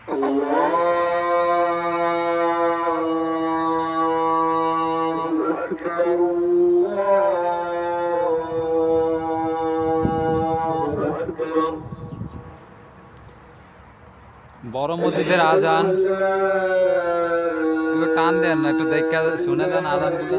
বড় মসজিদের আজান একটু টান দেন না, একটু দেখা শুনে যান আজান গুলা।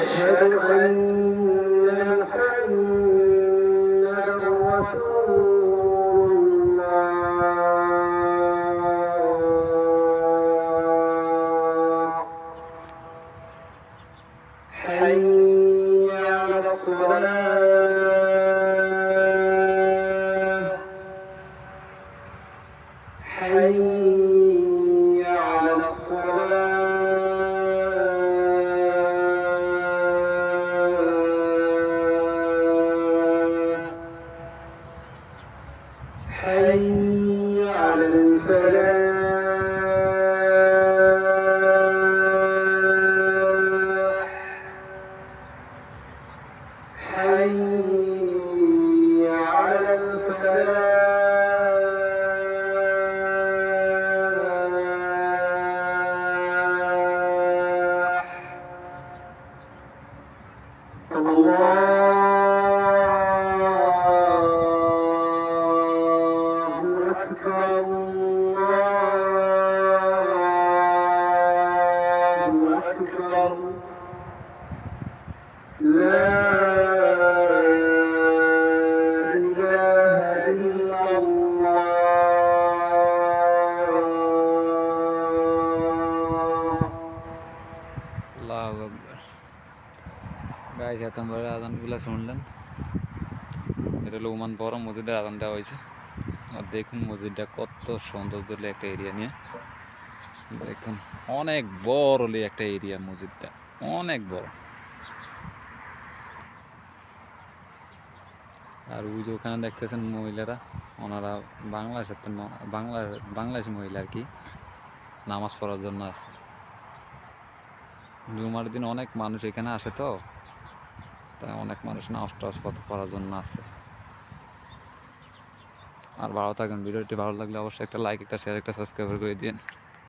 أشهد أن محمدا رسول الله حي على الصلاة حي على الصلاة حي على الفلاح حي على الفلاح الله أكبر الله أكبر لا إله إلا الله আল্লাহু আকবার। গাইস, এতক্ষণ ধরে আজানগুলো শুনলেন। এটা হলো ওমান বড় মসজিদের আজান দেওয়া হয়েছে। আর দেখুন মসজিদটা কত সৌন্দর্যলি একটা এরিয়া নিয়ে। দেখুন অনেক বড়লি একটা এরিয়া, মসজিদটা অনেক বড়। আর ওই যে ওখানে দেখতেছেন মহিলারা, ওনারা বাংলাদেশি মহিলা আর কি, নামাজ পড়ার জন্য আছে। জুমার দিন অনেক মানুষ এখানে আসে, তো তাই অনেক মানুষ নামাজ টামাজ পড়ার জন্য আছে। আর ভালো থাকেন। ভিডিওটি ভালো লাগলে অবশ্যই একটা লাইক, একটা শেয়ার, একটা সাবস্ক্রাইব করে দিন।